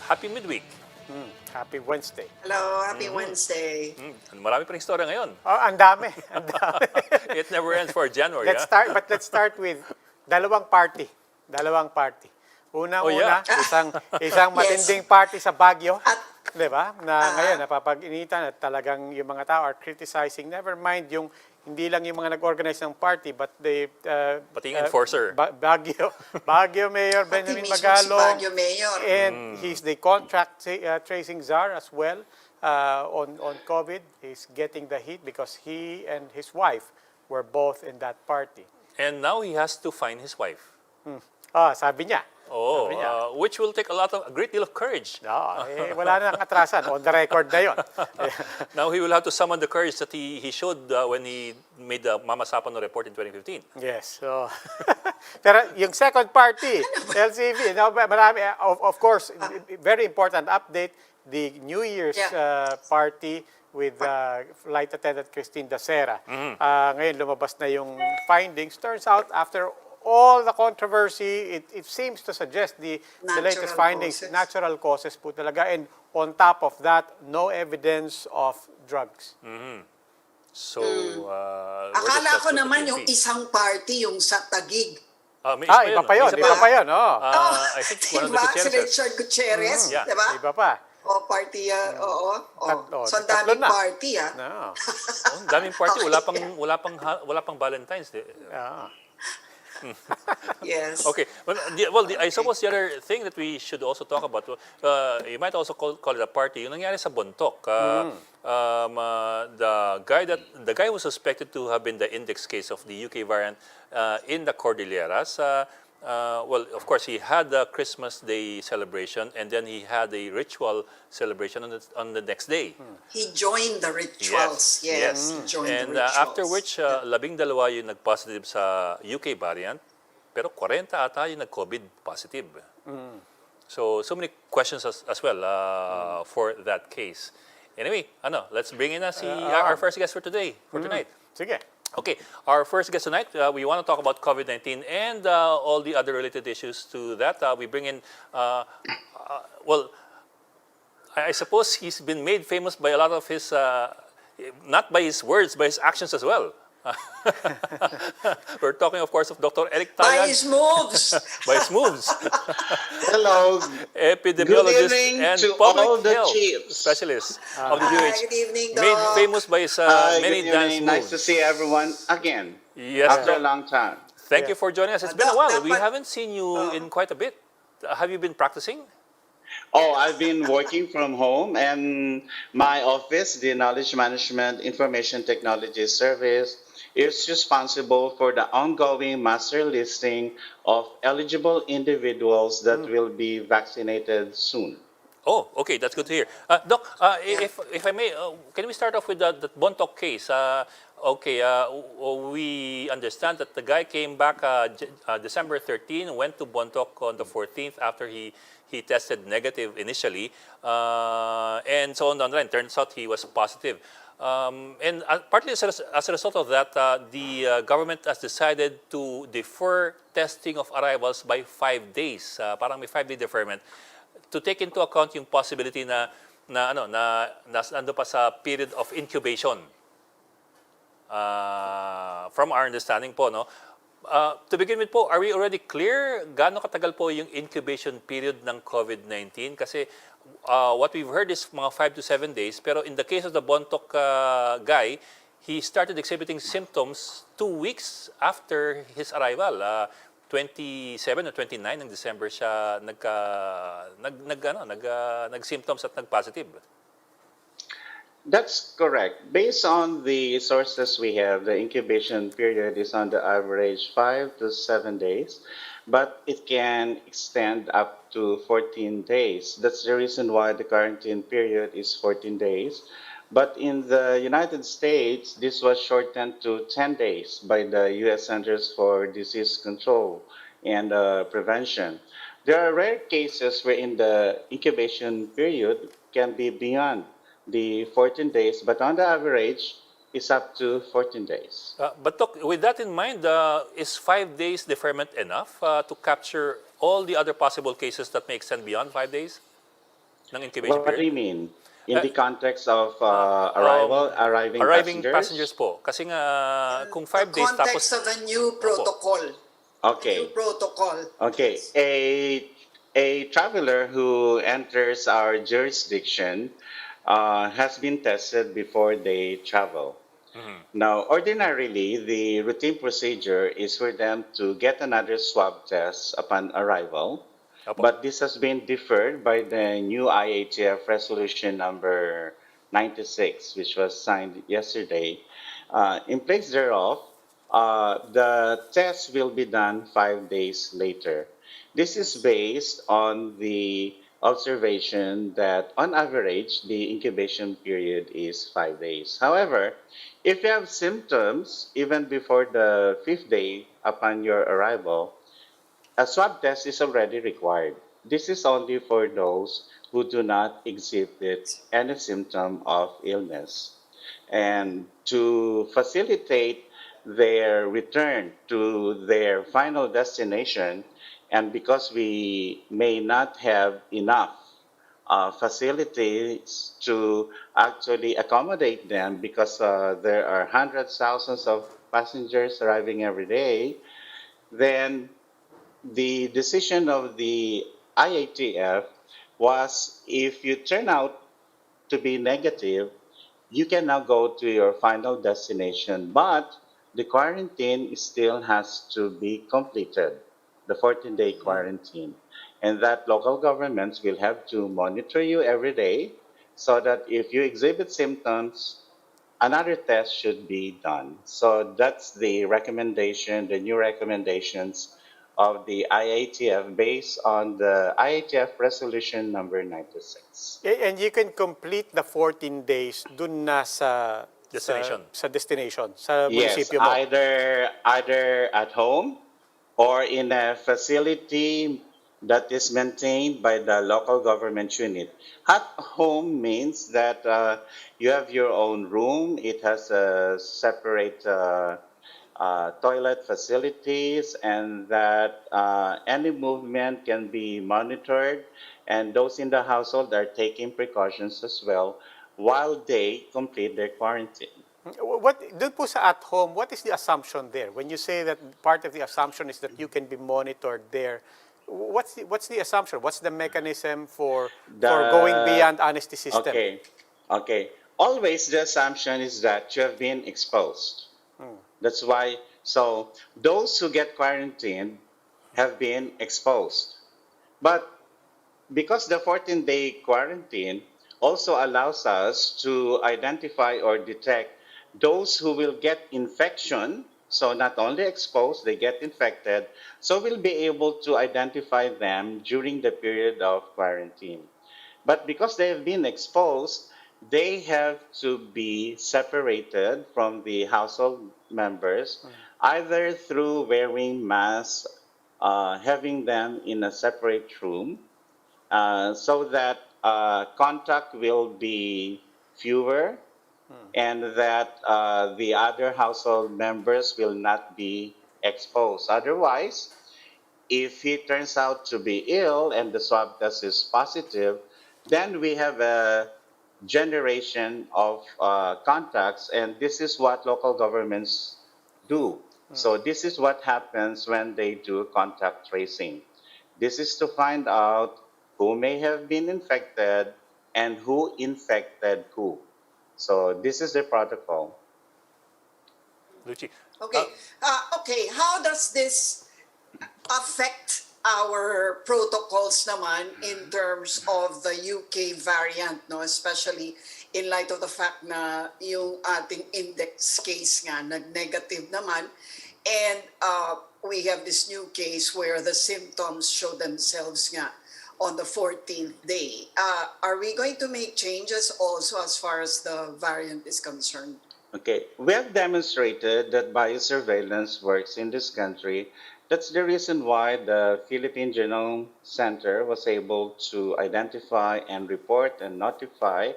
Happy midweek. Happy Wednesday. Hello, happy Wednesday. Marami pa rin istorya ngayon. Oh, ang dami, ang dami. It never ends for January. Let's start with dalawang party. Unang-una, isang matinding party sa Baguio. Di ba? Na ngayon, napapag-initan at talagang yung mga tao are criticizing. Never mind yung hindi lang yung mga nag-organize ng party, but they... Pati yung enforcer. Baguio Mayor Benjamin Magalong. Si Baguio Mayor. And he's the contract tracing czar as well on COVID. He's getting the heat because he and his wife were both in that party. And now he has to find his wife. Sabi niya. Oh, which will take a great deal of courage. Wala na nang atrasan. On the record na yun. Now he will have to summon the courage that he showed when he made the Mama Sapano report in 2015. Yes. So, pero yung second party, LCV, marami, of course, very important update, the New Year's party with Flight Attendant Christine Dacera. Ngayon, lumabas na yung findings. Turns out, after all the controversy, it seems to suggest the latest findings, natural causes po talaga. And on top of that, no evidence of drugs. So, akala ko naman yung isang party, yung sa Taguig. Iba pa yun. I think one of the Si Richard Gutierrez, di ba? Iba pa. O, party, oo. So, ang Tatlo daming na. party, daming party. Wala pang Valentine's Day. Yes. Okay. Well, I suppose the other thing that we should also talk about, you might also call it a party, yung nangyari sa Bontoc. The guy was suspected to have been the index case of the UK variant in the Cordilleras. Well, of course, he had the Christmas Day celebration, and then he had a ritual celebration on the next day. He joined the rituals. Yes. He joined and the rituals. after which, 12 yung nag-positive sa UK variant, pero 40 ata yung nag-COVID positive. So many questions as well for that case. Anyway, let's bring in our first guest for tonight. Sige. Okay, our first guest tonight, we want to talk about COVID-19 and all the other related issues to that. We bring in, I suppose he's been made famous by a lot of his, not by his words, by his actions as well. We're talking, of course, of Dr. Eric Tayag. By his moves. By his moves. Hello. Epidemiologist Good evening and to public all the health chiefs. specialist of the DOH. Good evening, Doc. Made famous by his many good dance evening. moves. Nice to see everyone again Yes, after a Doc. long time. Thank you for joining us. It's been a Doc, while. We dapat- haven't seen you in quite a bit. Have you been practicing? Oh, I've been working from home, and my office, the Knowledge Management Information Technology Service, is responsible for the ongoing master listing of eligible individuals that will be vaccinated soon. Oh, okay. That's good to hear. Doc, if I may, can we start off with the Bontoc case? We understand that the guy came back December 13, went to Bontoc on the 14th after he tested negative initially, and so on down the line. Turns out he was positive. And partly as a result of that, the government has decided to defer testing of arrivals by 5 days. Parang may 5-day deferment to take into account yung possibility na nando pa sa period of incubation. From our understanding po, no? To begin with po, are we already clear gaano katagal po yung incubation period ng COVID-19? Kasi what we've heard is mga 5 to 7 days, pero in the case of the Bontoc guy, he started exhibiting symptoms 2 weeks after his arrival. 27 or 29 ng December siya nag-symptoms at nag-positive. That's correct. Based on the sources we have, the incubation period is on the average 5 to 7 days, but it can extend up to 14 days. That's the reason why the quarantine period is 14 days. But in the United States, this was shortened to 10 days by the U.S. Centers for Disease Control and Prevention. There are rare cases wherein the incubation period can be beyond the 14 days, but on the average, it's up to 14 days. But Doc, with that in mind, is 5 days deferment enough to capture all the other possible cases that may extend beyond 5 days ng incubation What do period? you mean? In Uh, the context of um, arriving arriving passengers passengers? po. Kasi nga, In kung the 5 days context tapos, of a new opo, protocol. A new Okay. protocol. Okay. A traveler who enters our jurisdiction has been tested before they travel. Now, ordinarily, the routine procedure is for them to get another swab test upon arrival, opo. but this has been deferred by the new IATF resolution number 96, which was signed yesterday. In place thereof, the test will be done 5 days later. This is based on the observation that on average the incubation period is 5 days. However, if you have symptoms even before the fifth day upon your arrival, a swab test is already required. This is only for those who do not exhibit any symptom of illness. And to facilitate their return to their final destination, and because we may not have enough facilities to actually accommodate them because there are hundreds, thousands of passengers arriving every day, then the decision of the IATF was if you turn out to be negative, you can now go to your final destination, but the quarantine still has to be completed, the 14-day quarantine. And that local governments will have to monitor you every day so that if you exhibit symptoms, another test should be done. So that's the recommendation, the new recommendations of the IATF based on the IATF resolution number 96. And you can complete the 14 days dun na Destination. sa destination, sa Yes, munisipyo mo. either at home or in a facility that is maintained by the local government unit. At home means that you have your own room. It has a separate toilet facilities, and that any movement can be monitored. And those in the household are taking precautions as well while they complete their quarantine. Doon po sa at home, what is the assumption there? When you say that part of the assumption is that you can be monitored there, what's the assumption? What's the mechanism for going The beyond honesty system? okay. Always the assumption is that you have been exposed. That's why. So those who get quarantined have been exposed. But because the 14-day quarantine also allows us to identify or detect those who will get infection, so not only exposed, they get infected, so we'll be able to identify them during the period of quarantine. But because they have been exposed, they have to be separated from the household members, either through wearing masks, having them in a separate room, so that contact will be fewer and that the other household members will not be exposed. Otherwise, if he turns out to be ill and the swab test is positive, then we have a generation of contacts, and this is what local governments do. So this is what happens when they do contact tracing. This is to find out who may have been infected and who infected who. So this is the protocol. Luchi. Okay. Okay. How does this affect our protocols naman in terms of the UK variant, no? Especially in light of the fact na yung ating index case nga nag-negative naman, and we have this new case where the symptoms show themselves nga on the 14th day. Are we going to make changes also as far as the variant is concerned? Okay, we have demonstrated that biosurveillance works in this country. That's the reason why the Philippine Genome Center was able to identify and report and notify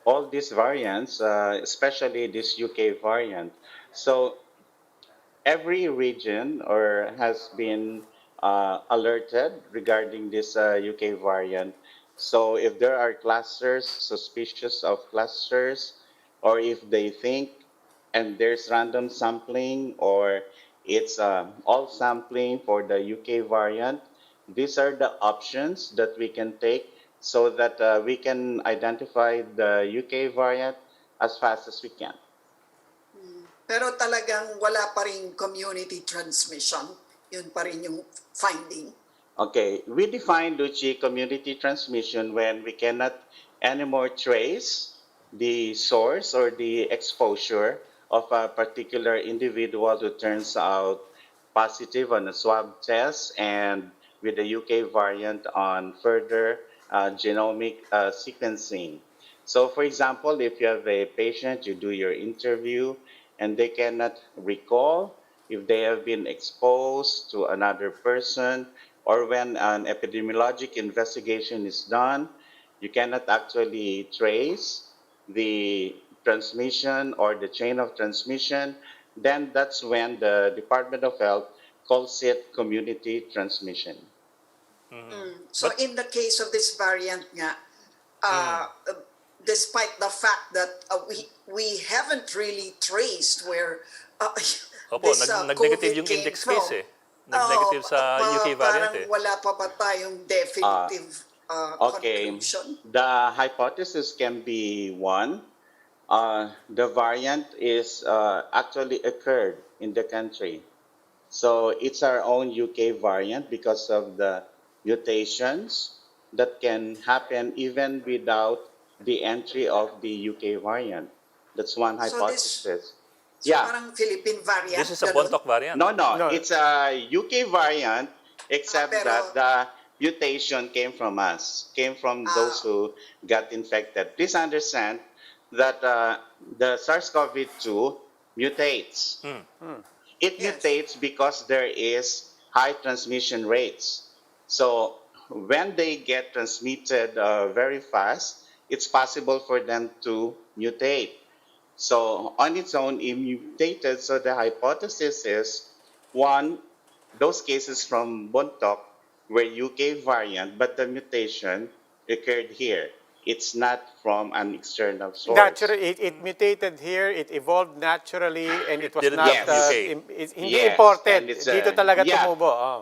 all these variants, especially this UK variant. So every region or has been alerted regarding this UK variant. So if there are clusters, suspicious of clusters, or if they think and there's random sampling or it's all sampling for the UK variant, these are the options that we can take so that we can identify the UK variant as fast as we can. Pero talagang wala pa rin community transmission. Yun pa rin yung finding. Okay, we define Lucci community transmission when we cannot anymore trace the source or the exposure of a particular individual who turns out positive on a swab test and with the UK variant on further genomic sequencing. So, for example, if you have a patient, you do your interview and they cannot recall if they have been exposed to another person, or when an epidemiologic investigation is done, you cannot actually trace the transmission or the chain of transmission, then that's when the Department of Health calls it community transmission. So But- in the case of this variant nga, despite the fact that we haven't really traced where Opo, this nag-negative COVID yung came index from, case eh. Nag-negative sa UK variant parang eh. wala pa tayong definitive Okay, conclusion. the hypothesis can be one. The variant is actually occurred in the country. So it's our own UK variant because of the mutations that can happen even without the entry of the UK variant. That's one So this, hypothesis. so Yeah. parang Philippine variant, This is a ganun? Bontoc variant. No, no, No. it's a UK variant, except Pero- that the mutation came from us, came from those who got infected. Please understand that the SARS-CoV-2 mutates. It Yes. mutates because there is high transmission rates. So when they get transmitted very fast, it's possible for them to mutate. So on its own, it mutated. So the hypothesis is one, those cases from Bontoc were UK variant, but the mutation occurred here. It's not from an external source. Naturally, it mutated here, it evolved naturally, and it was Didn't not, come from UK. hindi Yes, imported. and it's, Dito talaga yeah. tumubo. Oh.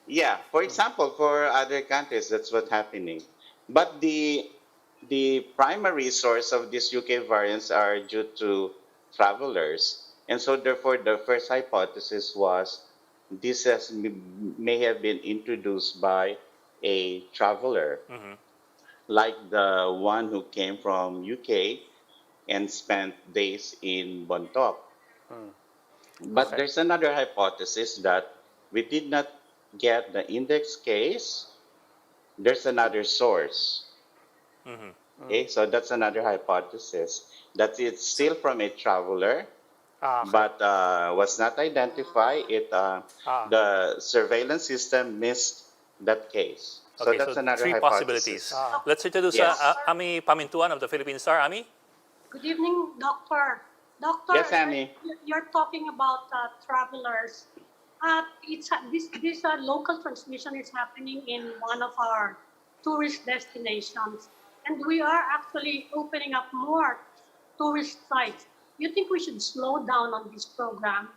Yeah, for example, for other countries, that's what's happening. But the primary source of these UK variants are due to travelers, and so therefore the first hypothesis was this may have been introduced by a traveler, like the one who came from UK and spent days in Bontoc. But Okay. there's another hypothesis that we did not get the index case. There's another source. Okay, so that's another hypothesis that it's still from a traveler, Okay. but was not identified. The surveillance system missed that case. So Okay, that's so another three hypothesis. possibilities. Let's introduce Yes. Ami Pamintuan of the Philippine Star. Ami? Good evening, Doctor. Doctor, Yes, Annie. you're talking about travelers. This local transmission is happening in one of our tourist destinations, and we are actually opening up more tourist sites. You think we should slow down on this program,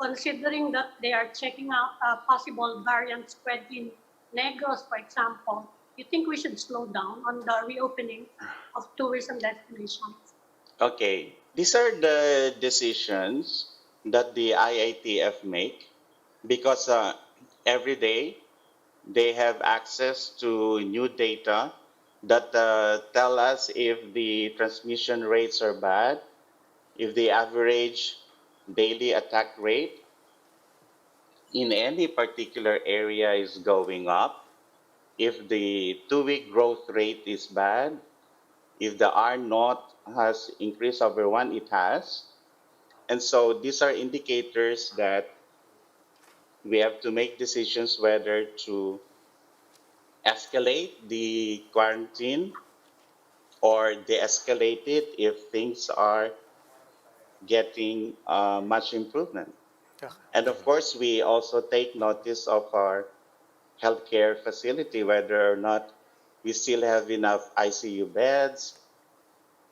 considering that they are checking out possible variant spread in Negros, for example? You think we should slow down on the reopening of tourism destinations? Okay, these are the decisions that the IITF make because every day they have access to new data that tell us if the transmission rates are bad, if the average daily attack rate in any particular area is going up, if the 2-week growth rate is bad, if the R naught has increased over 1, it has. And so these are indicators that we have to make decisions whether to escalate the quarantine or de-escalate it if things are getting much improvement. Okay. And of course, we also take notice of our healthcare facility, whether or not we still have enough ICU beds,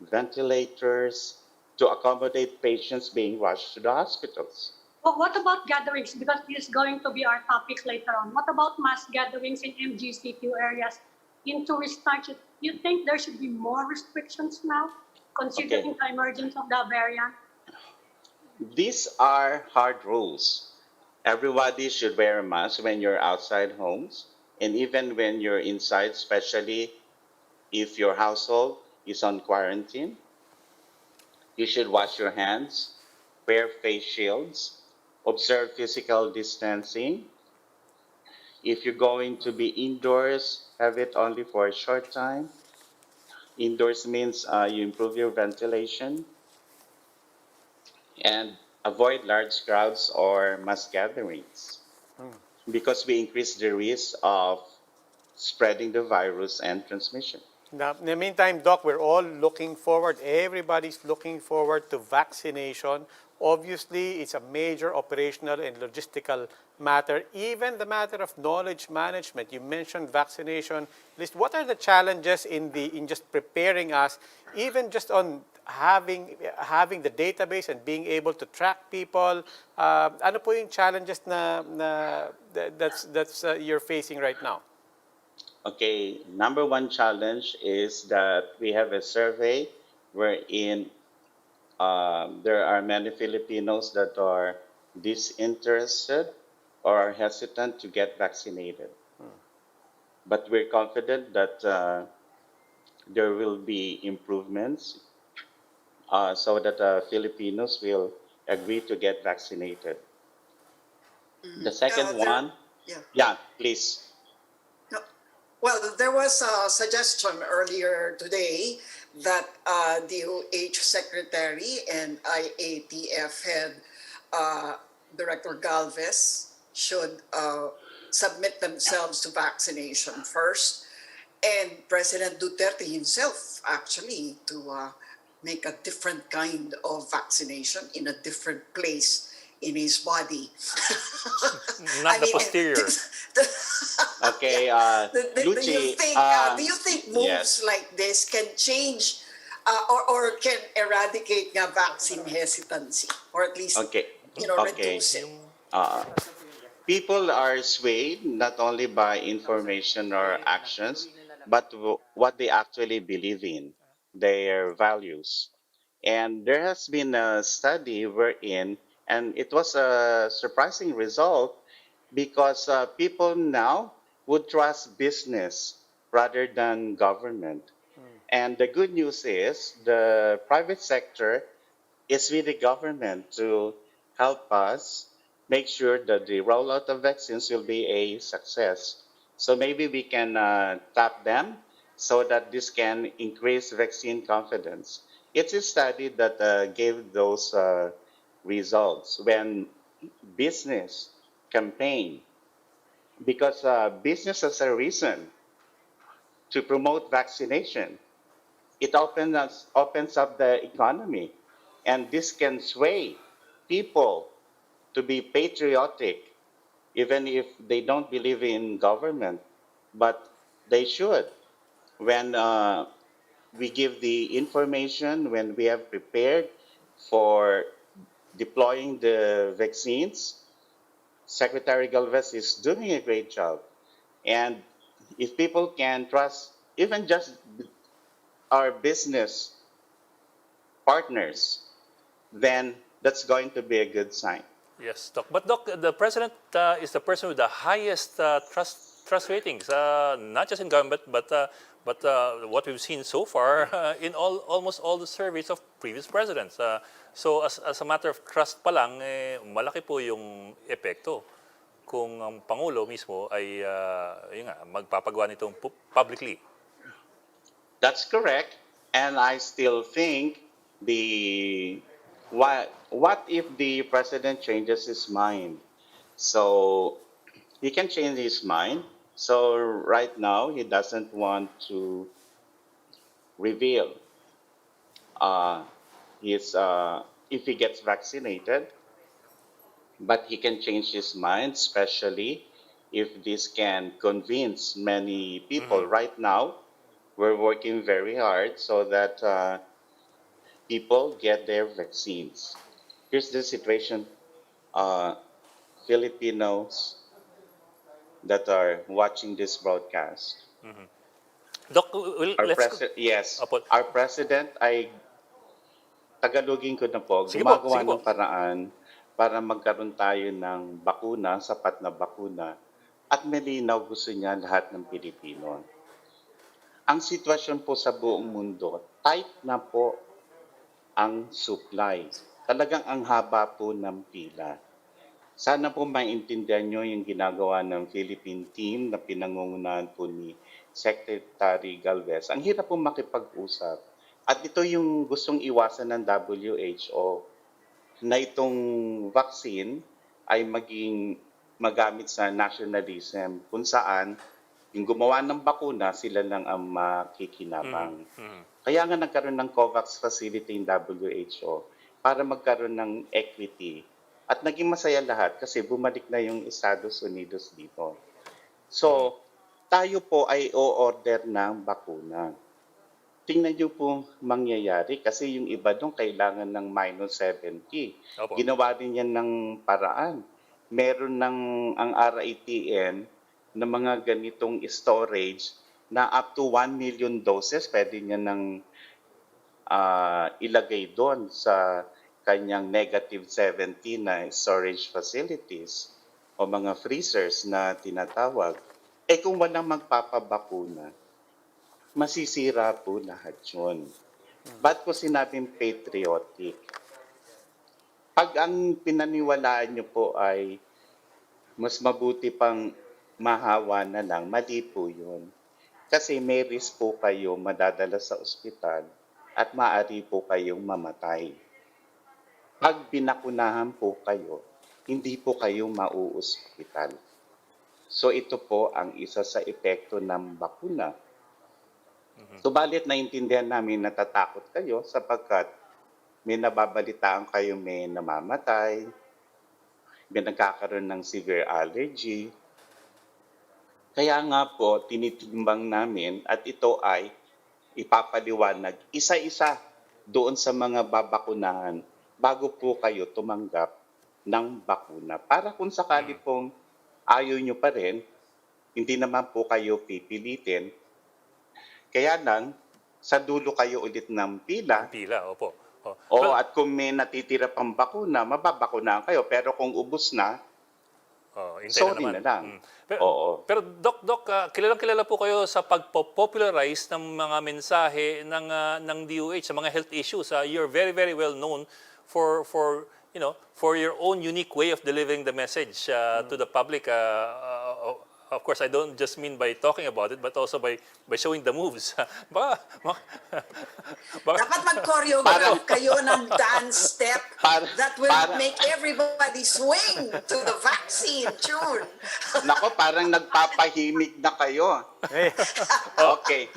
ventilators to accommodate patients being rushed to the hospitals. But what about gatherings? Because this is going to be our topic later on. What about mass gatherings in MGCQ areas in tourist sites? You think there should be more restrictions now, considering the emergence of the variant? These are hard rules. Everybody should wear a mask when you're outside homes, and even when you're inside, especially if your household is on quarantine. You should wash your hands, wear face shields, observe physical distancing. If you're going to be indoors, have it only for a short time. Indoors means you improve your ventilation and avoid large crowds or mass gatherings because we increase the risk of spreading the virus and transmission. Now, in the meantime, Doc, we're all looking forward, everybody's looking forward to vaccination. Obviously, it's a major operational and logistical matter, even the matter of knowledge management. You mentioned vaccination. List, what are the challenges in just preparing us, even just on having the database and being able to track people? Ano po yung challenges that's you're facing right now? Okay, number one challenge is that we have a survey wherein there are many Filipinos that are disinterested or are hesitant to get vaccinated. But we're confident that there will be improvements so that Filipinos will agree to get vaccinated. The second one, yeah, please. No. Well, there was a suggestion earlier today that DOH Secretary and IATF head Director Galvez should submit themselves to vaccination first, and President Duterte himself actually to make a different kind of vaccination in a different place in his body. Not the posterior. Okay, Lucy, Do you think moves yes. like this can change or can eradicate nga vaccine hesitancy, or at least Okay, okay. reduce it? Uh, People are swayed not only by information or actions, but what they actually believe in, their values. And there has been a study wherein, and it was a surprising result because people now would trust business rather than government. And the good news is the private sector is with the government to help us make sure that the rollout of vaccines will be a success. So maybe we can tap them so that this can increase vaccine confidence. It's a study that gave those results when business campaign because business has a reason to promote vaccination. It opens up the economy, and this can sway people to be patriotic, even if they don't believe in government. But they should. When we give the information, when we have prepared for deploying the vaccines, Secretary Galvez is doing a great job. And if people can trust even just our business partners, then that's going to be a good sign. Yes, Doc. But Doc, the president is the person with the highest trust ratings, not just in government, but what we've seen so far in almost all the surveys of previous presidents. So as a matter of trust pa lang, malaki po yung epekto kung ang Pangulo mismo ay yun nga, magpapagawa nitong publicly. That's correct. And I still think the what if the president changes his mind? So he can change his mind. So right now he doesn't want to reveal his if he gets vaccinated, but he can change his mind, especially if this can convince many people. Right now, we're working very hard so that people get their vaccines. Here's the situation. Uh, Filipinos that are watching this broadcast. Doc, let's go. Yes, Opo. our president ay Tagalogin ko na po, Sige po, gumagawa sige po. ng paraan para magkaroon tayo ng bakuna, sapat na bakuna, at malinaw gusto niya lahat ng Pilipino. Ang sitwasyon po sa buong mundo, tight na po ang supply. Talagang ang haba po ng pila. Sana po maintindihan nyo yung ginagawa ng Philippine team na pinangungunahan po ni Secretary Galvez. Ang hirap po makipag-usap. At ito yung gustong iwasan ng WHO na itong vaccine ay maging magamit sa nationalism kung saan yung gumawa ng bakuna sila lang ang makikinabang. Kaya nga nagkaroon ng COVAX facility in WHO para magkaroon ng equity. At naging masaya lahat kasi bumalik na yung Estados Unidos dito. So, tayo po ay o-order ng bakuna. Tingnan nyo po mangyayari kasi yung iba doon kailangan ng minus 70. Opo. Ginawa rin yan ng paraan. Meron ng ang RITN na mga ganitong storage na up to 1 million doses pwede niya ng ilagay doon sa kanyang negative 70 na storage facilities o mga freezers na tinatawag. Eh kung walang magpapabakuna, masisira po lahat yun. Ba't ko sinabing patriotic? Pag ang pinaniwalaan nyo po ay mas mabuti pang mahawa na lang, mali po yun. Kasi may risk po kayo madadala sa ospital at maaari po kayong mamatay. Pag binakunahan po kayo, hindi po kayo mauospital. So ito po ang isa sa epekto ng bakuna. Subalit naintindihan namin natatakot kayo sapagkat may nababalitaan kayo may namamatay, may nagkakaroon ng severe allergy. Kaya nga po, tinitimbang namin at ito ay ipapaliwanag isa-isa doon sa mga babakunahan bago po kayo tumanggap ng bakuna. Para kung sakali pong ayaw nyo pa rin, hindi naman po kayo pipilitin. Kaya lang, sa dulo kayo ulit ng pila. Pila, opo. O at kung may natitira pang bakuna, mababakunahan kayo. Pero kung ubos na, hintay sorry naman. na lang. Oo. Pero Doc, kilalang-kilala po kayo sa pag-popularize ng mga mensahe ng DOH sa mga health issues. You're very, very well known for your own unique way of delivering the message to the public. Of course, I don't just mean by talking about it, but also by showing the moves. Dapat mag-choreograph kayo ng dance step that will make everybody swing to the vaccine tune. Nako, parang nagpapahimik na kayo. Okay.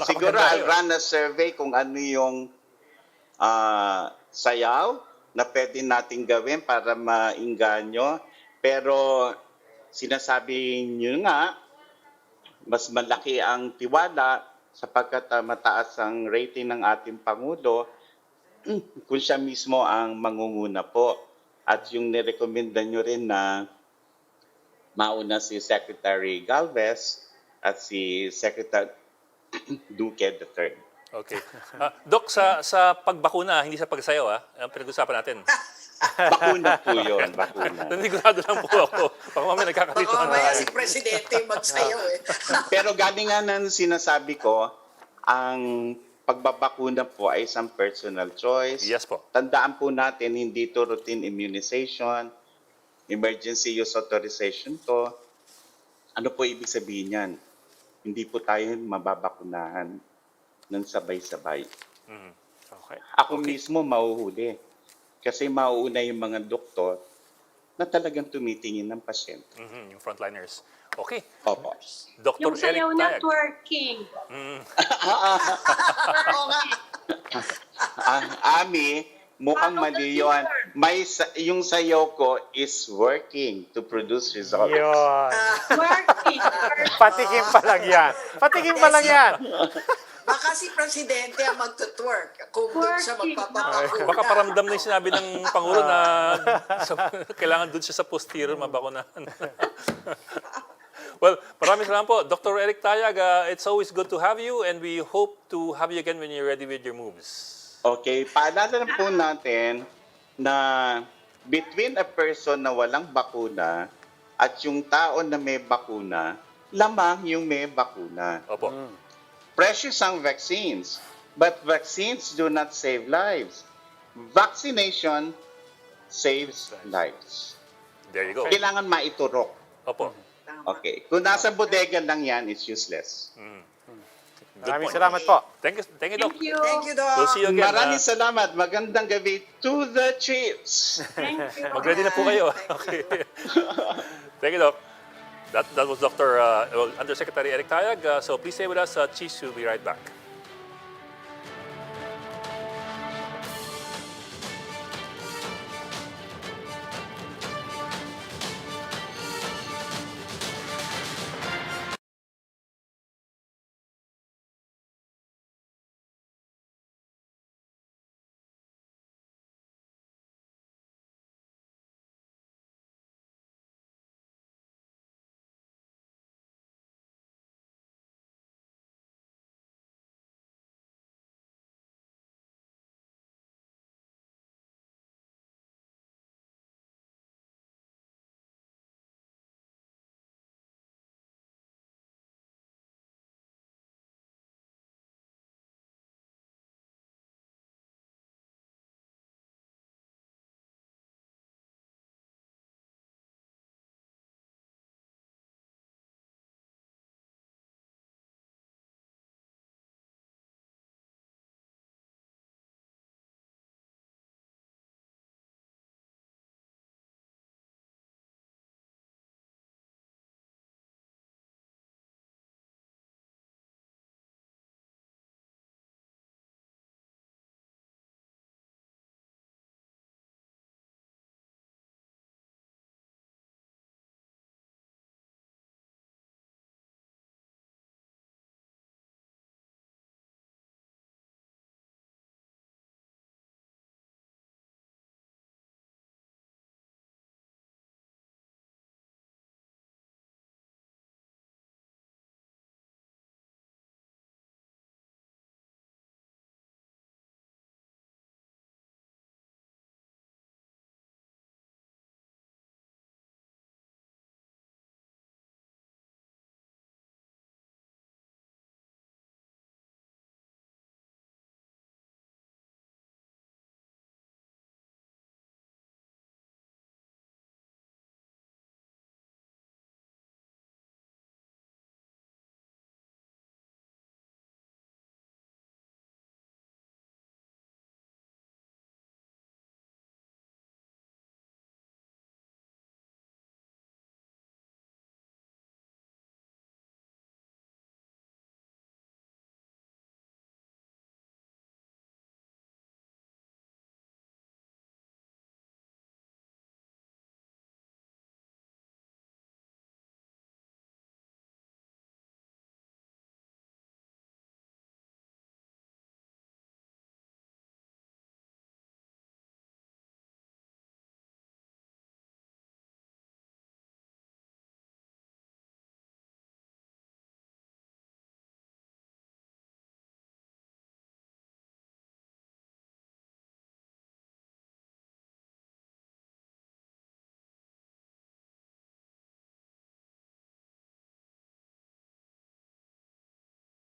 Siguro I'll run a survey kung ano yung sayaw na pwede nating gawin para mainganyo. Pero sinasabi nyo nga, mas malaki ang tiwala sapagkat mataas ang rating ng ating Pangulo kung siya mismo ang mangunguna po. At yung nirekomenda nyo rin na mauna si Secretary Galvez at si Secretary Duque III. Okay. Doc, sa pagbakuna, hindi sa pagsayaw, ang pinag-usapan natin. Bakuna po yun, bakuna. Nanigurado lang po ako. Baka mamaya nagkakalito Baka na mamaya tayo. si Presidente magsayaw eh. Pero galing nga ng sinasabi ko, ang pagbabakuna po ay isang personal choice. Yes po. Tandaan po natin, hindi to routine immunization, emergency use authorization to. Ano po ibig sabihin yan? Hindi po tayo mababakunahan ng sabay-sabay. Okay. Ako mismo mahuhuli. Kasi mauuna yung mga doktor na talagang tumitingin ng pasyente. Yung frontliners. Okay. Opo. Dr. Yung Eric sayaw Tayag. networking. Oo nga. Ami, mukhang mali yun. yung sayo ko is working to produce results. Yun. Working. Patikim pa lang yan. Patikim pa lang yan. Baka si Presidente ang magtutwork kung doon siya Working, magpapakuna. Baka paramdam na yung sinabi ng Pangulo na kailangan doon siya sa posterior mabakunahan. Well, maraming salamat po. Dr. Eric Tayag, it's always good to have you and we hope to have you again when you're ready with your moves. Okay, paalala po natin na between a person na walang bakuna at yung tao na may bakuna, lamang yung may bakuna. Opo. Precious ang vaccines, but vaccines do not save lives. Vaccination saves lives. There you go. Kailangan maiturok. Opo. Okay. Kung nasa bodega lang yan, it's useless. Good Maraming point. salamat po. Thank you, Doc. Thank you. Thank you, Doc. We'll see you again. Maraming salamat. Magandang gabi to the chiefs. Thank you. Mag-ready na po kayo. Okay. Thank you, Doc. That was Dr. Undersecretary Eric Tayag. So please stay with us. Chiefs will be right back.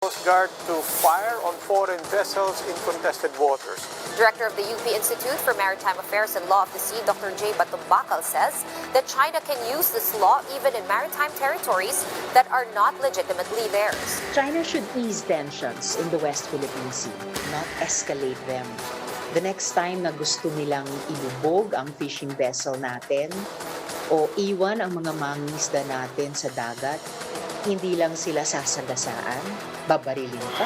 Coast Guard to fire on foreign vessels in contested waters. Director of the UP Institute for Maritime Affairs and Law of the Sea, Dr. Batongbacal, says that China can use this law even in maritime territories that are not legitimately theirs. China should ease tensions in the West Philippine Sea, not escalate them. The next time na gusto nilang ilubog ang fishing vessel natin o iwan ang mga mangingisda natin sa dagat, hindi lang sila sasagasaan, babarilin pa.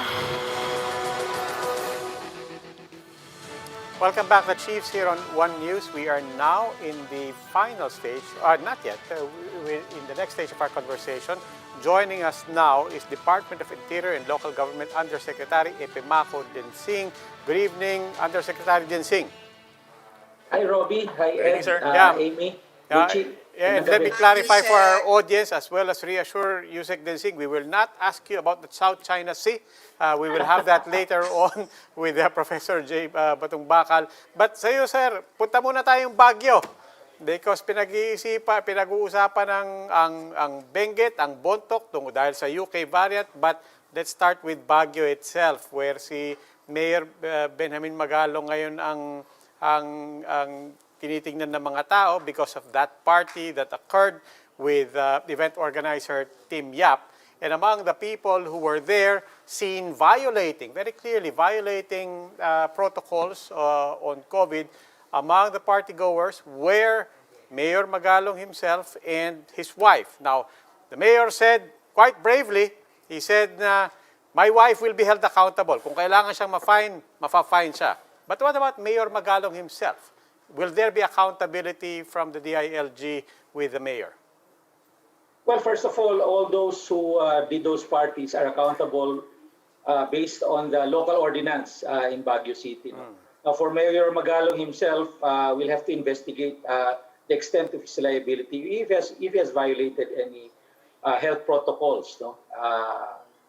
Welcome back, the Chiefs here on One News. We are now in the final stage, not yet, we're in the next stage of our conversation. Joining us now is Department of Interior and Local Government Undersecretary Epimaco Densing. Good evening, Undersecretary Densing. Hi, Robbie. Hi, Good evening, Ed. sir. Amy. Richie. And let me clarify for our audience as well as reassure Usec Densing, we will not ask you about the South China Sea. We will have that later on with Professor J. Batongbacal. But sa iyo, sir, punta muna tayong Baguio. Because pinag-uusapan ang Benguet, ang Bontoc, dahil sa UK variant. But let's start with Baguio itself, where si Mayor Benjamin Magalong ngayon ang tinitingnan ng mga tao because of that party that occurred with event organizer Tim Yap. And among the people who were there seen very clearly violating protocols on COVID, among the party goers were Mayor Magalong himself and his wife. Now, the mayor said quite bravely, he said na my wife will be held accountable. Kung kailangan siyang ma-fine siya. But what about Mayor Magalong himself? Will there be accountability from the DILG with the mayor? Well, first of all those who did those parties are accountable based on the local ordinance in Baguio City. Now, for Mayor Magalong himself, we'll have to investigate the extent of his liability if he has violated any health protocols.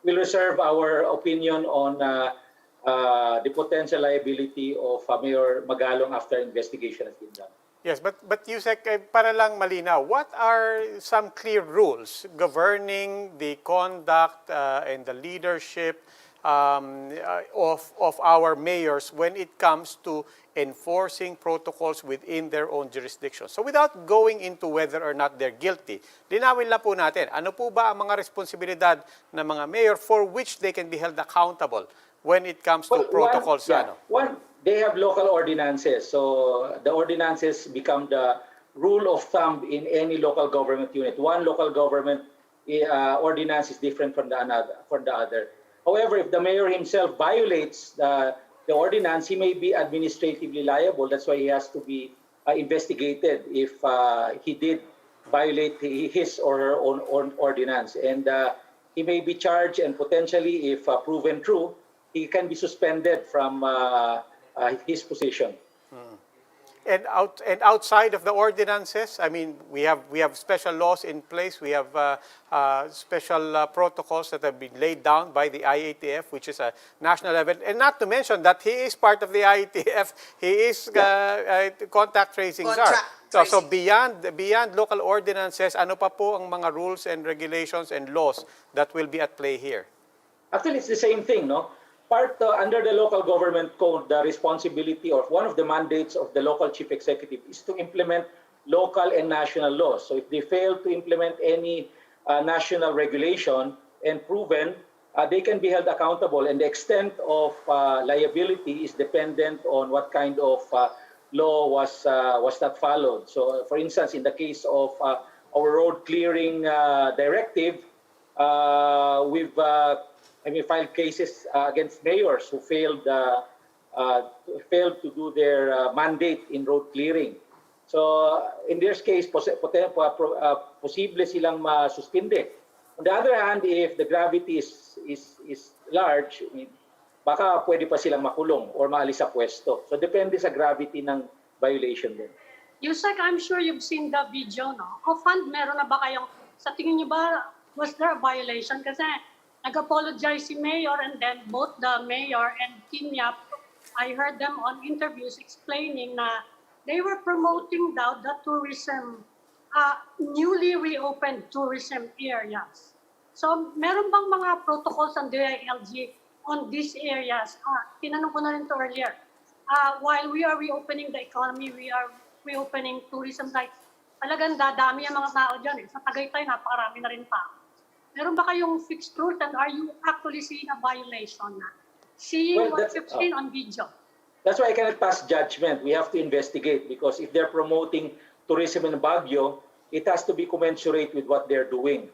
We'll reserve our opinion on the potential liability of Mayor Magalong after investigation has been done. Yes, but Usec, para lang malinaw, what are some clear rules governing the conduct and the leadership of our mayors when it comes to enforcing protocols within their own jurisdiction? So without going into whether or not they're guilty, linawin lang po natin, ano po ba ang mga responsibilidad ng mga mayor for which they can be held accountable when it comes to protocols? One, they have local ordinances. So the ordinances become the rule of thumb in any local government unit. One local government ordinance is different from the other. However, if the mayor himself violates the ordinance, he may be administratively liable. That's why he has to be investigated if he did violate his or her own ordinance. And he may be charged, and potentially, if proven true, he can be suspended from his position. And outside of the ordinances, I mean, we have special laws in place. We have special protocols that have been laid down by the IATF, which is a national event. And not to mention that he is part of the IATF. He is contact tracing czar. So beyond local ordinances, ano pa po ang mga rules and regulations and laws that will be at play here? Actually, it's the same thing, no? Under the local government code, the responsibility or one of the mandates of the local chief executive is to implement local and national laws. So if they fail to implement any national regulation and proven, they can be held accountable. And the extent of liability is dependent on what kind of law was not followed. So for instance, in the case of our road clearing directive, we've filed cases against mayors who failed to do their mandate in road clearing. So in this case, posible silang masuspinde. On the other hand, if the gravity is large, baka pwede pa silang makulong or maalis sa pwesto. So depende sa gravity ng violation din. Usec, I'm sure you've seen the video, no? Offhand, meron na ba kayong, sa tingin niyo ba, was there a violation? Kasi nag-apologize si Mayor, and then both the Mayor and Kim Yap, I heard them on interviews explaining na they were promoting daw the tourism, newly reopened tourism areas. So meron bang mga protocols ng DILG on these areas? Tinanong ko na rin to earlier. While we are reopening the economy, we are reopening tourism sites. Talagang dadami ang mga tao dyan. Sa Tagaytay, napakarami na rin tao. Meron ba kayong fixed rules, and are you actually seeing a violation na? Seeing what you've seen on video. That's why I cannot pass judgment. We have to investigate, because if they're promoting tourism in Baguio, it has to be commensurate with what they're doing.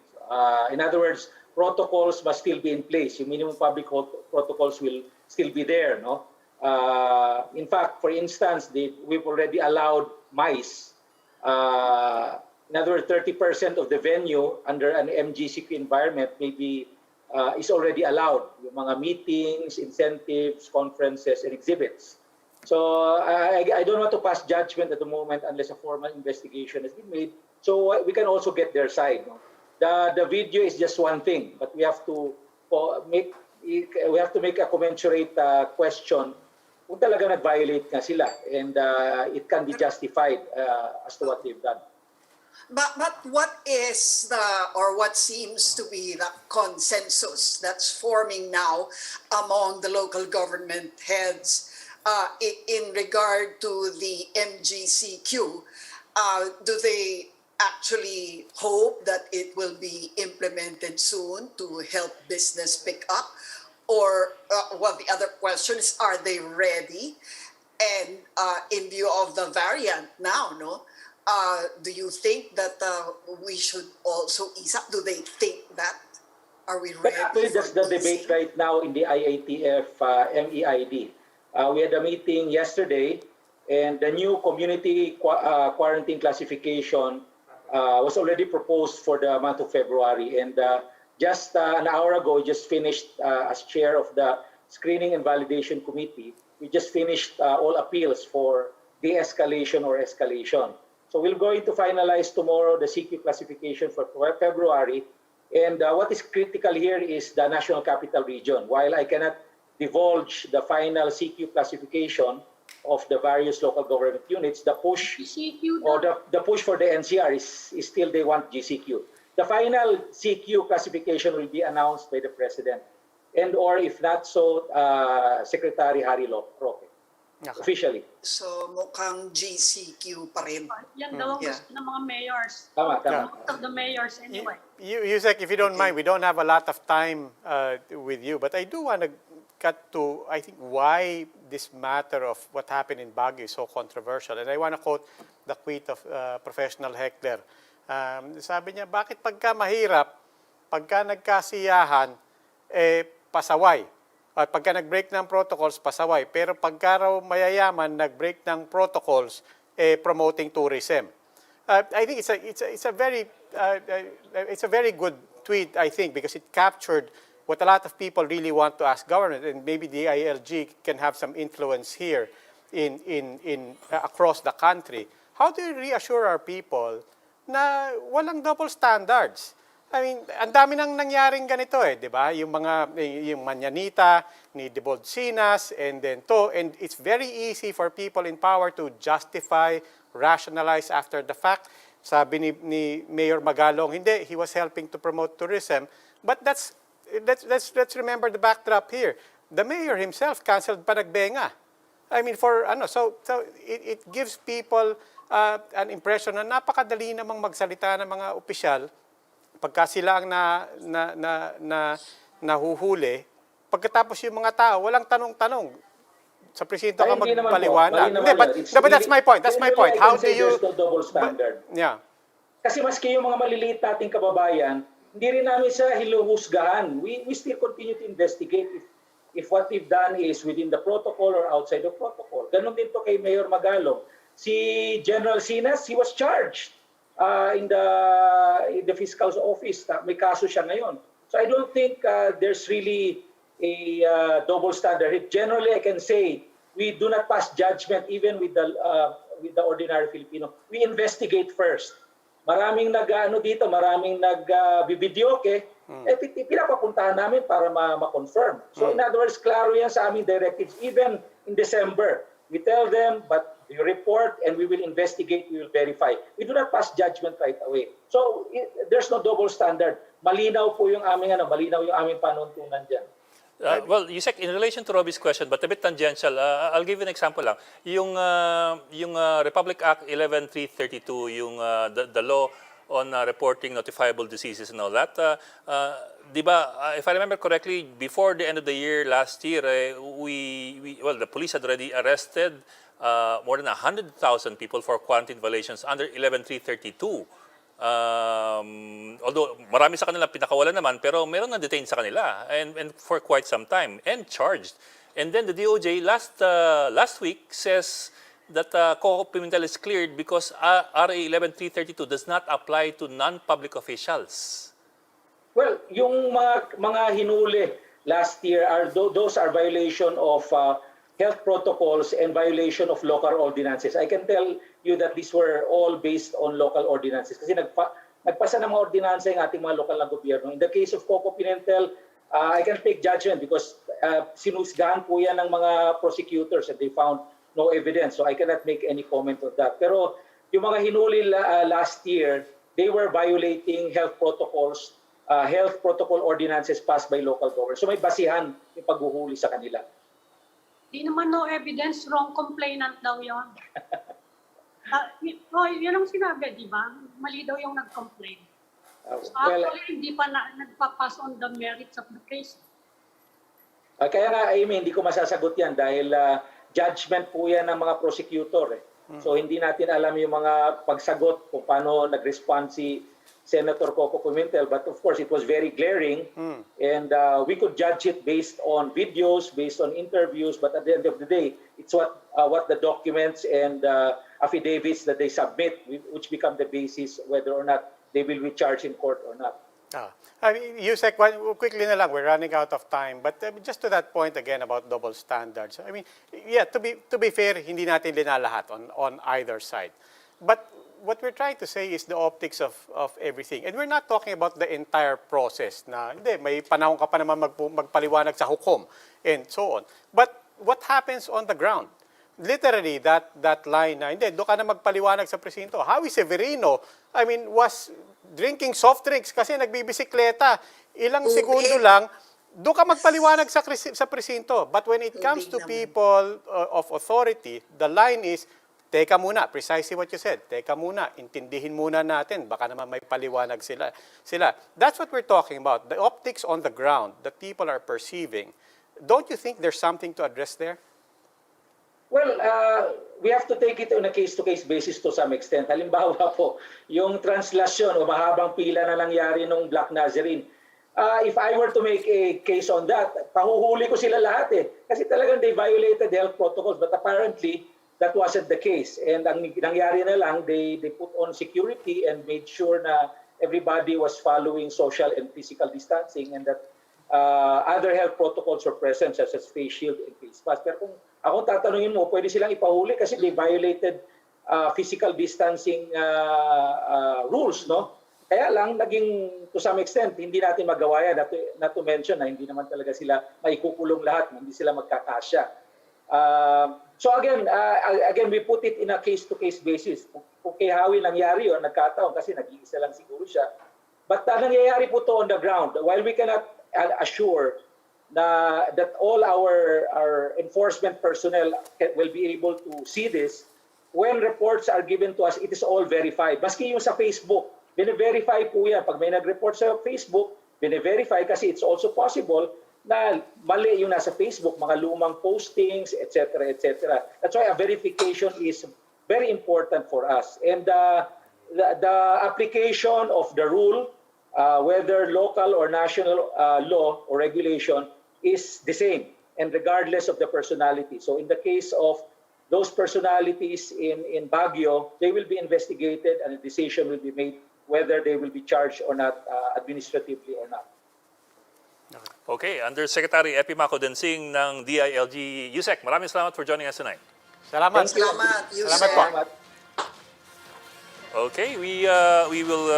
In other words, protocols must still be in place. Yung minimum public health protocols will still be there, no? In fact, for instance, we've already allowed mice. In other words, 30% of the venue under an MGCQ environment is already allowed. Yung mga meetings, incentives, conferences, and exhibits. So I don't want to pass judgment at the moment unless a formal investigation has been made. So we can also get their side. No? The video is just one thing, but we have to make a commensurate question kung talaga nag-violate nga sila, and it can be justified as to what they've done. But what is what seems to be the consensus that's forming now among the local government heads in regard to the MGCQ? Do they actually hope that it will be implemented soon to help business pick up? Or, the other question is, are they ready? And in view of the variant now, no? Do you think that we should also ease up? Do they think that? Are we ready? But actually, that's the debate right now in the IATF MEID. We had a meeting yesterday, and the new community quarantine classification was already proposed for the month of February. And just an hour ago, just finished as chair of the Screening and Validation Committee. We just finished all appeals for de-escalation or escalation. So we're going to finalize tomorrow the CQ classification for February. And what is critical here is the National Capital Region. While I cannot divulge the final CQ classification of the various local government units, the push or the push for the NCR is still they want GCQ. The final CQ classification will be announced by the President, and or if not so, Secretary Harry Roque. Okay. Officially. So mukhang GCQ pa rin. Yan daw ang gusto ng mga mayors. Tama. Most of the mayors anyway. Usec, if you don't mind, we don't have a lot of time with you, but I do want to cut to, I think, why this matter of what happened in Baguio is so controversial. And I want to quote the tweet of professional heckler. Sabi niya, bakit pagka mahirap, pagka nagkasiyahan, pasaway? At pagka nag-break ng protocols, pasaway. Pero pagka raw mayayaman, nag-break ng protocols, promoting tourism. I think it's a very good tweet, I think, because it captured what a lot of people really want to ask government, and maybe the ILG can have some influence here in across the country. How do you reassure our people na walang double standards? I mean, ang dami nang nangyaring ganito di ba? Yung Manyanita ni Debolsinas and it's very easy for people in power to justify, rationalize after the fact. Sabi ni Mayor Magalong, hindi, he was helping to promote tourism. But let's remember the backdrop here. The mayor himself canceled Panagbenga. I mean, so it gives people an impression na napakadali namang magsalita ng mga opisyal pagka sila ang nahuhuli. Pagkatapos yung mga tao, walang tanong-tanong. Sa presinto ka magpaliwanag. But that's my point. That's my point. How do you... There's no double standard. Yeah. Kasi maski yung mga maliliit nating kababayan, hindi rin namin sa hiluhusgahan. We still continue to investigate if what we've done is within the protocol or outside the protocol. Ganon din to kay Mayor Magalong. Si General Sinas, he was charged in the fiscal's office. May kaso siya ngayon. So I don't think there's really a double standard. Generally, I can say we do not pass judgment even with the ordinary Filipino. We investigate first. Maraming maraming nagbibidyoke, pinapapuntahan namin para ma-confirm. So in other words, klaro yan sa aming directives. Even in December, we tell them, but you report and we will investigate, we will verify. We do not pass judgment right away. So there's no double standard. Malinaw po yung aming malinaw yung aming panuntunan diyan. Well, Usec, in relation to Robbie's question, but a bit tangential, I'll give you an example lang. Yung Republic Act 11332, yung the law on reporting notifiable diseases and all that, di ba, if I remember correctly, before the end of the year last year, the police had already arrested more than 100,000 people for quarantine violations under 11332. Although marami sa kanila pinakawalan naman, pero meron na detained sa kanila and for quite some time and charged. And then the DOJ last week says that Coco Pimentel is cleared because RA 11332 does not apply to non-public officials. Well, yung mga hinuli last year those are violation of health protocols and violation of local ordinances. I can tell you that these were all based on local ordinances kasi nagpasa ng mga ordinansa yung ating mga lokal na gobyerno. In the case of Coco Pimentel, I can take judgment because sinusgahan po yan ng mga prosecutors and they found no evidence. So I cannot make any comment on that. Pero yung mga hinuli last year, they were violating health protocols, health protocol ordinances passed by local government. So may basihan yung paghuhuli sa kanila. Di naman no evidence, wrong complainant daw yun. Yun ang sinabi, di ba? Mali daw yung nag-complain. So actually, hindi pa nagpapass on the merits of the case. Kaya nga, Amy, hindi ko masasagot yan dahil judgment po yan ng mga prosecutor. So hindi natin alam yung mga pagsagot kung paano nag-respond si Senator Coco Pimentel. But of course, it was very glaring and we could judge it based on videos, based on interviews. But at the end of the day, it's what the documents and affidavits that they submit which become the basis whether or not they will be charged in court or not. I mean, Usec, quickly na lang, we're running out of time. But just to that point again about double standards. I mean, yeah, to be fair, hindi natin linalahat on either side. But what we're trying to say is the optics of everything. And we're not talking about the entire process na, hindi, may panahon ka pa naman magpaliwanag sa hukom and so on. But what happens on the ground? Literally, that line na, hindi, doon ka na magpaliwanag sa presinto. Howie Severino, I mean, was drinking soft drinks kasi nagbibisikleta. Ilang segundo lang, doon ka magpaliwanag sa presinto. But when it comes to people of authority, the line is, teka muna, precisely what you said, teka muna, intindihin muna natin, baka naman may paliwanag sila. That's what we're talking about, the optics on the ground that people are perceiving. Don't you think there's something to address there? Well, we have to take it on a case-to-case basis to some extent. Halimbawa po, yung translasyon o mahabang pila na nangyari nung Black Nazarene. If I were to make a case on that, pahuhuli ko sila lahat eh. Kasi talagang they violated health protocols, but apparently, that wasn't the case. And ang nangyari na lang, they put on security and made sure na everybody was following social and physical distancing and that other health protocols were present such as face shield and face mask. Pero kung ako tatanungin mo, pwede silang ipahuli kasi they violated physical distancing rules, no? Kaya lang, naging to some extent, hindi natin magawa yan. Not to mention na hindi naman talaga sila maikukulong lahat, hindi sila magkakasya. So again, we put it in a case-to-case basis. Kung kay Howie nangyari yun, nagkataon kasi nag-iisa lang siguro siya. But nangyayari po to on the ground. While we cannot assure that all our enforcement personnel will be able to see this, when reports are given to us, it is all verified. Maski yung sa Facebook, bine-verify po yan. Pag may nag-report sa Facebook, bine-verify kasi it's also possible na mali yung nasa Facebook, mga lumang postings, etc., etc. That's why a verification is very important for us. And the application of the rule, whether local or national law or regulation, is the same, and regardless of the personality. So in the case of those personalities in Baguio, they will be investigated and a decision will be made whether they will be charged or not administratively or not. Okay, Undersecretary Epimaco Densing ng DILG Usec. Maraming salamat for joining us tonight. Salamat. Salamat, Usec. Salamat po. Okay, we will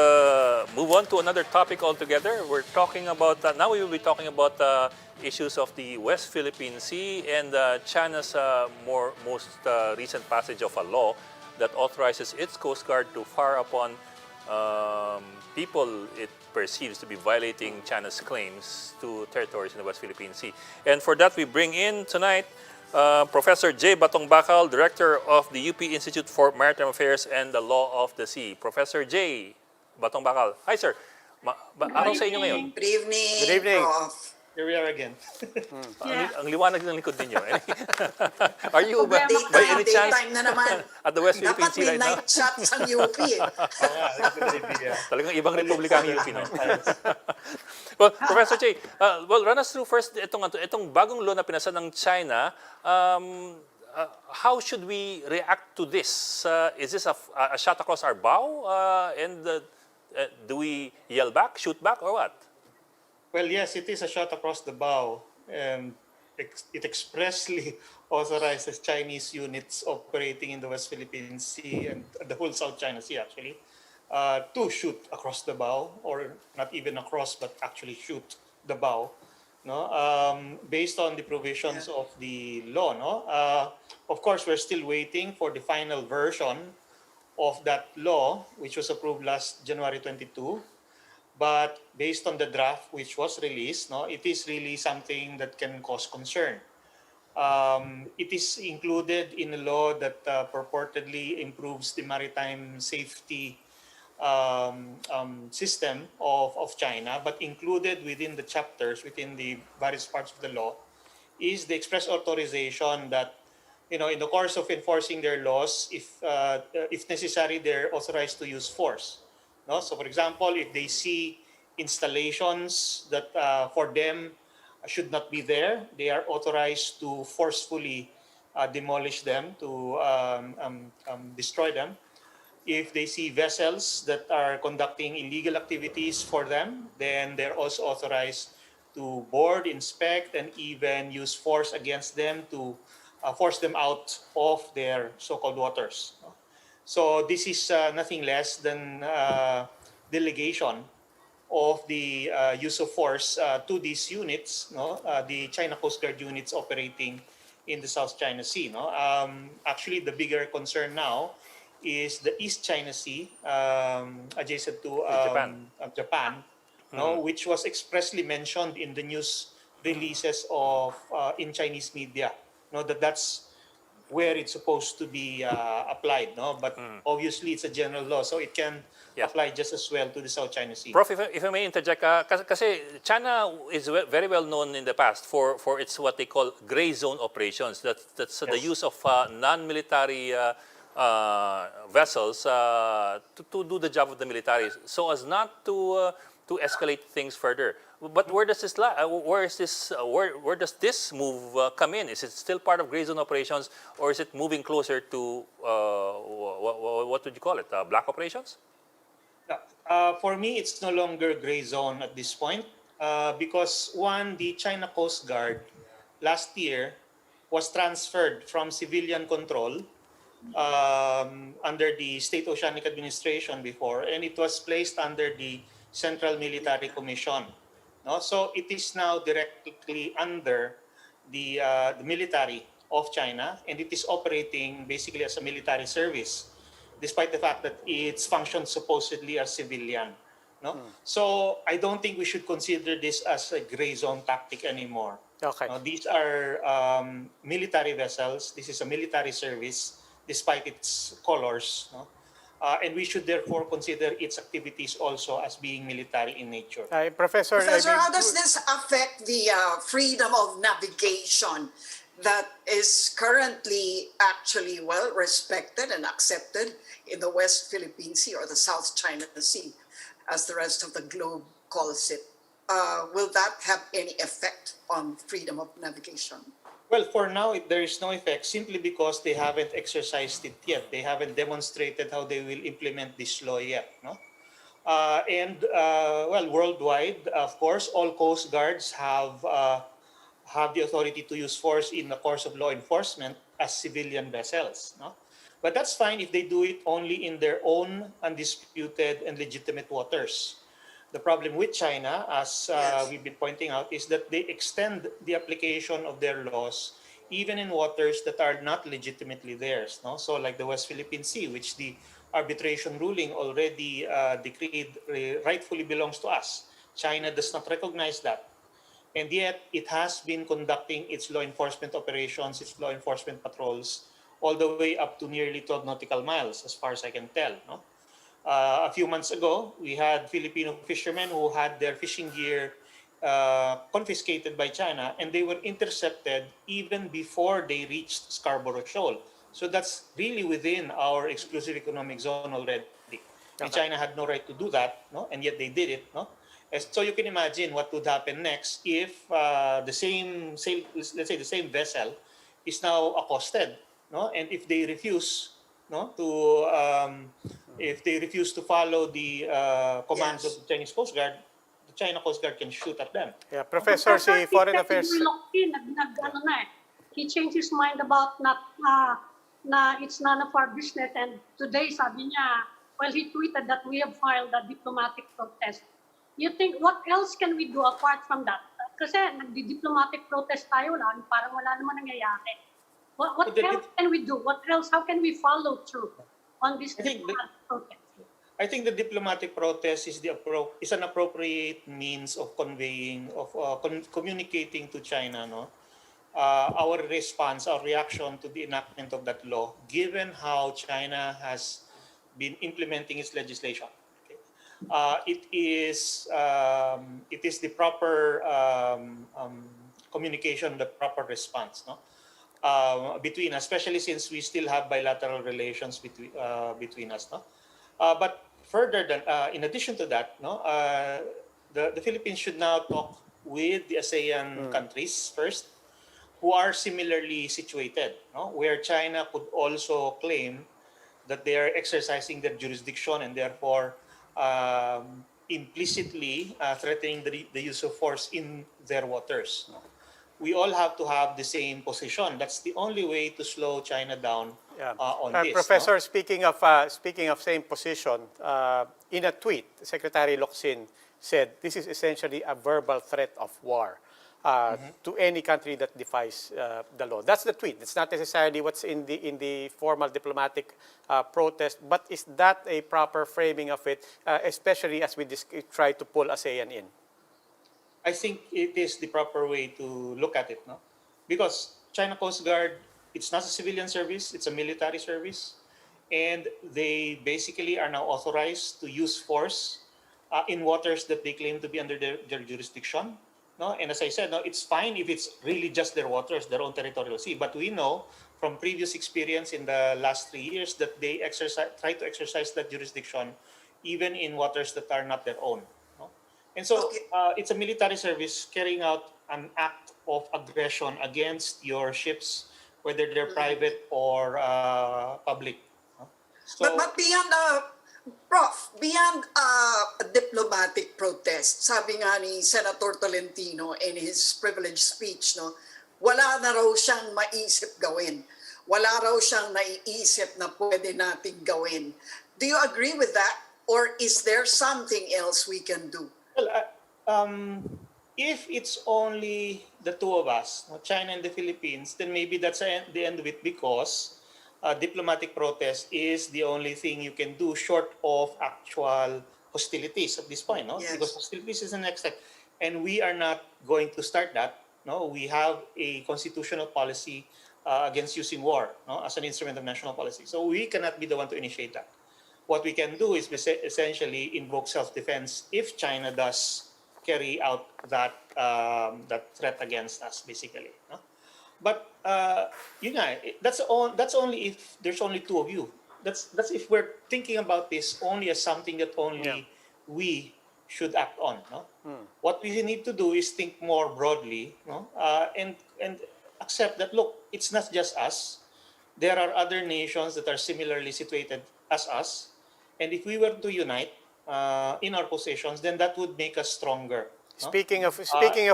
move on to another topic altogether. We're talking about, now we will be talking about issues of the West Philippine Sea and China's most recent passage of a law that authorizes its Coast Guard to fire upon people it perceives to be violating China's claims to territories in the West Philippine Sea. And for that, we bring in tonight Professor J. Batongbacal, Director of the UP Institute for Maritime Affairs and the Law of the Sea. Professor J. Batongbacal. Hi, sir. Araw sa inyo ngayon. Good evening. Good evening. Prof. Here we are again. Ang liwanag ng likod ninyo. Are you by any chance Daytime na naman. at the West Philippine Dapat Sea may right now? night shots ang UP eh. Yeah, it's going to be Talagang ibang republika ang UP, no? Well, Professor Che, well, run us through first itong bagong law na pinasa ng China. How should we react to this? Is this a shot across our bow? Do we yell back, shoot back, or what? Well, yes, it is a shot across the bow, and it expressly authorizes Chinese units operating in the West Philippine Sea and the whole South China Sea, actually, to shoot across the bow, or not even across, but actually shoot the bow, no, based on the provisions of the law. No, of course, we're still waiting for the final version of that law, which was approved last January 22. But based on the draft which was released, no, it is really something that can cause concern. It is included in a law that purportedly improves the maritime safety system of China, but included within the chapters, within the various parts of the law, is the express authorization that, in the course of enforcing their laws, if necessary, they're authorized to use force. No? So, for example, if they see installations that for them should not be there, they are authorized to forcefully demolish them, to destroy them. If they see vessels that are conducting illegal activities for them, then they're also authorized to board, inspect, and even use force against them to force them out of their so-called waters. So this is nothing less than delegation of the use of force to these units, no, the China Coast Guard units operating in the South China Sea. No, actually, the bigger concern now is the East China Sea, adjacent to Japan, no, which was expressly mentioned in the news releases of in Chinese media. No, that's where it's supposed to be applied, no? But obviously it's a general law, so it can apply just as well to the South China Sea. Prof, if I may interject, kasi China is very well known in the past for its what they call gray zone operations. That's the use of non-military vessels to do the job of the military, so as not to escalate things further. But where does this where does this move come in? Is it still part of gray zone operations, or is it moving closer to what would you call it? Black operations? For me, it's no longer gray zone at this point because one, the China Coast Guard last year was transferred from civilian control under the State Oceanic Administration before, and it was placed under the Central Military Commission. No? So it is now directly under the military of China, and it is operating basically as a military service, despite the fact that its functions supposedly are civilian. No? So I don't think we should consider this as a gray zone tactic anymore. Okay. These are military vessels. This is a military service, despite its colors. No? And we should therefore consider its activities also as being military in nature. Professor, Professor, how does this affect the freedom of navigation that is currently actually well respected and accepted in the West Philippine Sea, or the South China Sea, as the rest of the globe calls it? Will that have any effect on freedom of navigation? Well, for now, there is no effect simply because they haven't exercised it yet. They haven't demonstrated how they will implement this law yet. No? Well, worldwide, of course, all Coast Guards have the authority to use force in the course of law enforcement as civilian vessels. No? But that's fine if they do it only in their own undisputed and legitimate waters. The problem with China, as we've been pointing out, is that they extend the application of their laws even in waters that are not legitimately theirs. No? So like the West Philippine Sea, which the arbitration ruling already decreed rightfully belongs to us. China does not recognize that. And yet it has been conducting its law enforcement operations, its law enforcement patrols, all the way up to nearly 12 nautical miles, as far as I can tell. No? A few months ago, we had Filipino fishermen who had their fishing gear confiscated by China, and they were intercepted even before they reached Scarborough Shoal. So that's really within our exclusive economic zone already. And China had no right to do that, no? And yet they did it. No? So you can imagine what would happen next if the same, let's say the same vessel is now accosted, no? And if they refuse, no, to if they refuse to follow the commands of Yes. the Chinese Coast Guard, the China Coast Guard can shoot at them. Yeah, Professor, si Foreign Affairs. Ano na eh. He changed his mind about na it's none of our business. And today, sabi niya, well, he tweeted that we have filed a diplomatic protest. You think, what else can we do apart from that? Kasi nagdi-diplomatic protest tayo lang, parang wala naman nangyayari. What But else can we do? What else? How can we follow through on this I think diplomatic protest? I think the diplomatic protest is an appropriate means of conveying, of communicating to China, no, our response, our reaction to the enactment of that law, given how China has been implementing its legislation. Okay. It is the proper communication, the proper response, no, between us, especially since we still have bilateral relations between us, no. But further than, in addition to that, no, the Philippines should now talk with the ASEAN countries first, who are similarly situated, no, where China could also claim that they are exercising their jurisdiction and therefore implicitly threatening the use of force in their waters. No? We all have to have the same position. That's the only way to slow China down Yeah. on this. Professor, No? speaking of same position, in a tweet, Secretary Locsin said this is essentially a verbal threat of war to any country that defies the law. That's the tweet. It's not necessarily what's in the formal diplomatic protest, but is that a proper framing of it, especially as we try to pull ASEAN in? I think it is the proper way to look at it, no? Because China Coast Guard, it's not a civilian service, it's a military service, and they basically are now authorized to use force in waters that they claim to be under their jurisdiction, no? And as I said, no, it's fine if it's really just their waters, their own territorial sea, but we know from previous experience in the last 3 years that they try to exercise that jurisdiction even in waters that are not their own. And so Okay. it's a military service carrying out an act of aggression against your ships, whether they're private or public. So, But beyond, Prof, beyond a diplomatic protest, sabi nga ni Senator Tolentino in his privileged speech, no, wala na raw siyang maisip gawin. Wala raw siyang naiisip na pwede nating gawin. Do you agree with that? Or is there something else we can do? well, if it's only the two of us, China and the Philippines, then maybe that's the end of it, because diplomatic protest is the only thing you can do short of actual hostilities at this point, no? Yes. Because hostilities is the next step, and we are not going to start that. No, we have a constitutional policy against using war, no, as an instrument of national policy. So we cannot be the one to initiate that. What we can do is essentially invoke self-defense if China does carry out that that threat against us, basically. No? But that's only if there's only two of you. That's if we're thinking about this only as something that only we should act on. No? What we need to do is think more broadly, no? And accept that, look, it's not just us. There are other nations that are similarly situated as us. And if we were to unite in our positions, then that would make us stronger. No? Speaking of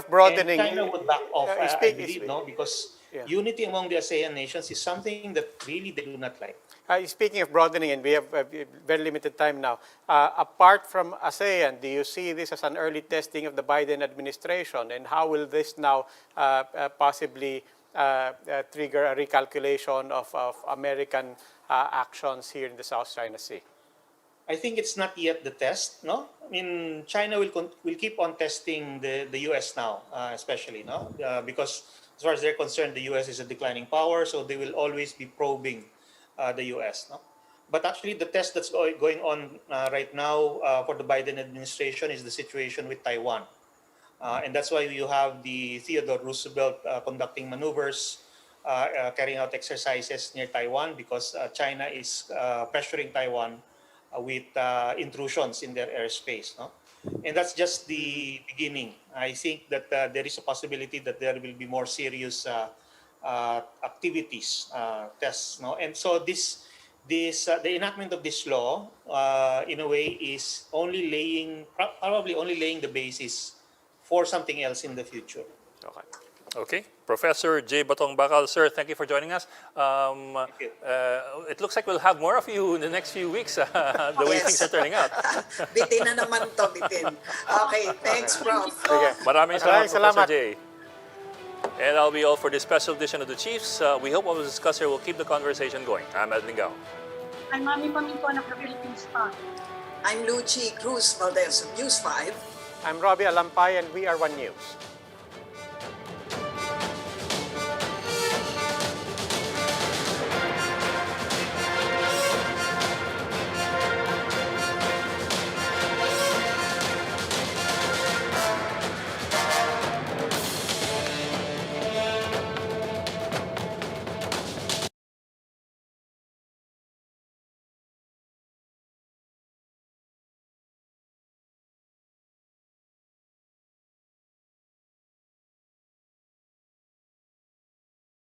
broadening, And China would back off, I believe, no, because Yeah. unity among the ASEAN nations is something that really they do not like. Speaking of broadening, and we have very limited time now, apart from ASEAN, do you see this as an early testing of the Biden administration? And how will this now possibly trigger a recalculation of American actions here in the South China Sea? I think it's not yet the test, no? I mean, China will keep on testing the U.S. now, especially, no? Because as far as they're concerned, the U.S. is a declining power, so they will always be probing the U.S., no? But actually, the test that's going on right now for the Biden administration is the situation with Taiwan. And that's why you have the Theodore Roosevelt conducting maneuvers, carrying out exercises near Taiwan, because China is pressuring Taiwan with intrusions in their airspace. No? And that's just the beginning. I think that there is a possibility that there will be more serious activities, tests. No? And so the enactment of this law, in a way, is only probably only laying the basis for something else in the future. Okay. Okay. Professor J. Batongbacal, sir, thank you for joining us. you. It looks like we'll have more of you in the next few weeks, the way Yes. things are turning out. Bitin na naman to, bitin. Okay, thanks, Prof. Sige. Maraming Maraming salamat, Professor salamat. J. And that'll be all for this special edition of The Chiefs. We hope what was discussed here will keep the conversation going. I'm Atty. I'm Mami Pamintuan of the Philippine Star. I'm Lucy Cruz Valdez of News 5. I'm Robbie Alampay, and we are One News.